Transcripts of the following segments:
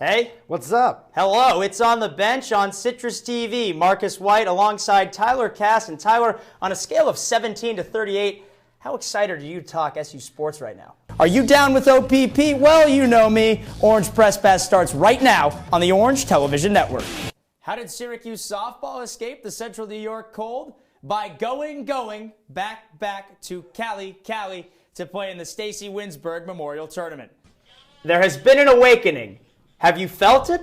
Hey. What's up? Hello. It's On the Bench on Citrus TV. Marcus White alongside Tyler Cass. And Tyler, on a scale of 17 to 38, how excited are you to talk SU sports right now? Are you down with OPP? Well, you know me. Orange Press Pass starts right now on the Orange Television Network. How did Syracuse softball escape the Central New York cold? By going back to Cali to play in the Stacy Winsberg Memorial Tournament. There has been an awakening. Have you felt it?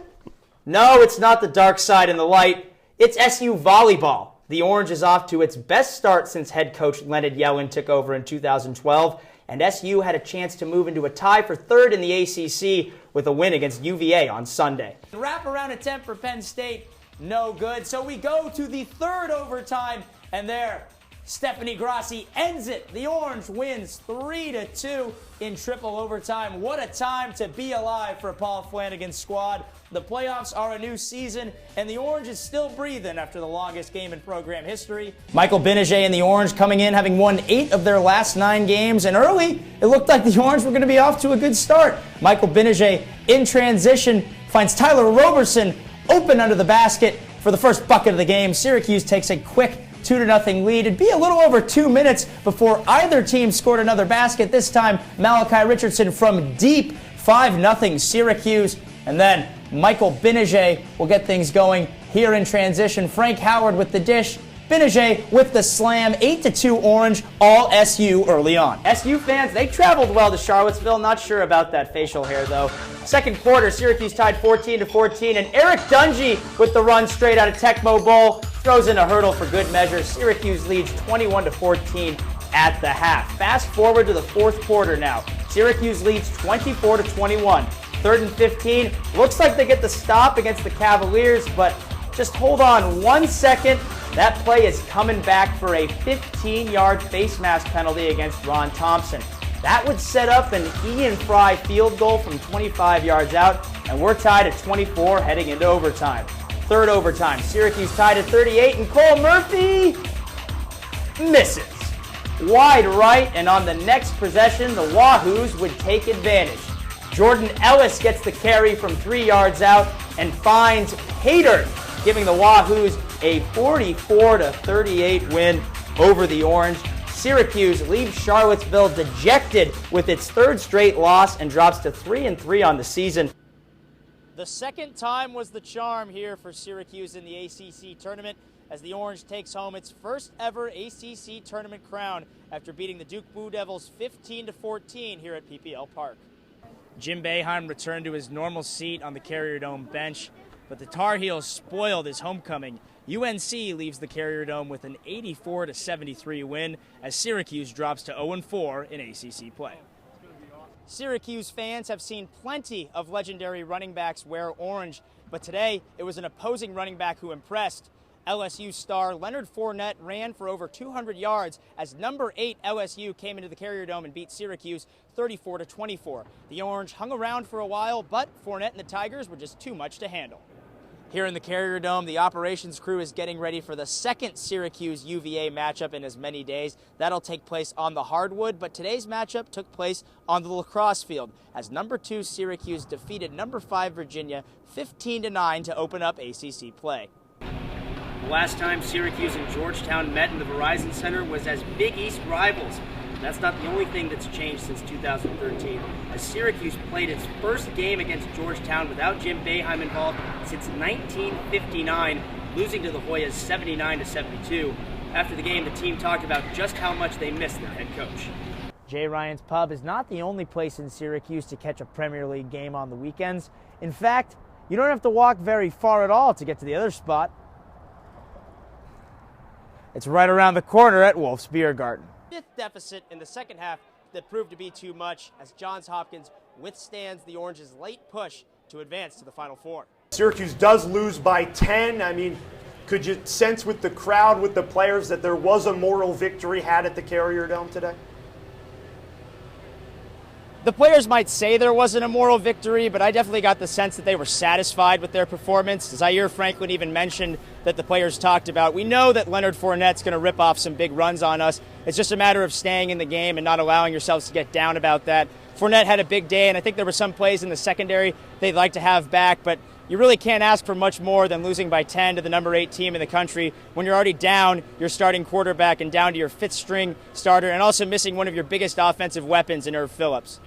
No, it's not the dark side and the light. It's SU volleyball. The Orange is off to its best start since head coach Leonard Yellen took over in 2012, and SU had a chance to move into a tie for third in the ACC with a win against UVA on Sunday. Wraparound attempt for Penn State, no good. So we go to the third overtime, and there, Stephanie Grassi ends it. The Orange wins 3-2 in triple overtime. What a time to be alive for Paul Flanagan's squad. The playoffs are a new season, and the Orange is still breathing after the longest game in program history. Michael Gbinije and the Orange coming in having won 8 of their last 9 games, and early it looked like the Orange were going to be off to a good start. Michael Gbinije in transition finds Tyler Roberson open under the basket for the first bucket of the game. Syracuse takes a quick 2-0 lead. It'd be a little over 2 minutes before either team scored another basket. This time, Malachi Richardson from deep, 5-0 Syracuse. And then Michael Gbinije will get things going here in transition. Frank Howard with the dish. Gbinije with the slam. 8-2 Orange, all SU early on. SU fans, they traveled well to Charlottesville. Not sure about that facial hair, though. Second quarter, Syracuse tied 14-14, and Eric Dungy with the run straight out of Tecmo Bowl throws in a hurdle for good measure. Syracuse leads 21-14 at the half. Fast forward to the fourth quarter now. Syracuse leads 24-21. Third and 15. Looks like they get the stop against the Cavaliers, but just hold on 1 second. That play is coming back for a 15-yard face mask penalty against Ron Thompson. That would set up an Ian Fry field goal from 25 yards out, and we're tied at 24 heading into overtime. Third overtime, Syracuse tied at 38, and Cole Murphy misses. Wide right, and on the next possession, the Wahoos would take advantage. Jordan Ellis gets the carry from 3 yards out and finds Hader, giving the Wahoos a 44-38 win over the Orange. Syracuse leaves Charlottesville dejected with its third straight loss and drops to 3-3 on the season. The second time was the charm here for Syracuse in the ACC tournament as the Orange takes home its first ever ACC tournament crown after beating the Duke Blue Devils 15-14 here at PPL Park. Jim Boeheim returned to his normal seat on the Carrier Dome bench, but the Tar Heels spoiled his homecoming. UNC leaves the Carrier Dome with an 84-73 win as Syracuse drops to 0-4 in ACC play. Syracuse fans have seen plenty of legendary running backs wear orange, but today it was an opposing running back who impressed. LSU star Leonard Fournette ran for over 200 yards as number 8 LSU came into the Carrier Dome and beat Syracuse 34-24. The Orange hung around for a while, but Fournette and the Tigers were just too much to handle. Here in the Carrier Dome, the operations crew is getting ready for the second Syracuse-UVA matchup in as many days. That'll take place on the hardwood, but today's matchup took place on the lacrosse field as number 2 Syracuse defeated number 5 Virginia 15-9 to open up ACC play. The last time Syracuse and Georgetown met in the Verizon Center was as Big East rivals. That's not the only thing that's changed since 2013, as Syracuse played its first game against Georgetown without Jim Boeheim involved since 1959, losing to the Hoyas 79-72. After the game, the team talked about just how much they missed their head coach. Jay Ryan's Pub is not the only place in Syracuse to catch a Premier League game on the weekends. In fact, you don't have to walk very far at all to get to the other spot. It's right around the corner at Wolf's Beer Garden. Fifth deficit in the second half that proved to be too much as Johns Hopkins withstands the Orange's late push to advance to the Final Four. Syracuse does lose by 10. I mean, could you sense with the crowd, with the players, that there was a moral victory had at the Carrier Dome today? The players might say there wasn't a moral victory, but I definitely got the sense that they were satisfied with their performance. Zaire Franklin even mentioned that the players talked about, we know that Leonard Fournette's going to rip off some big runs on us. It's just a matter of staying in the game and not allowing yourselves to get down about that. Fournette had a big day, and I think there were some plays in the secondary they'd like to have back, but you really can't ask for much more than losing by 10 to the number 8 team in the country when you're already down your starting quarterback and down to your fifth string starter and also missing one of your biggest offensive weapons in Irv Phillips.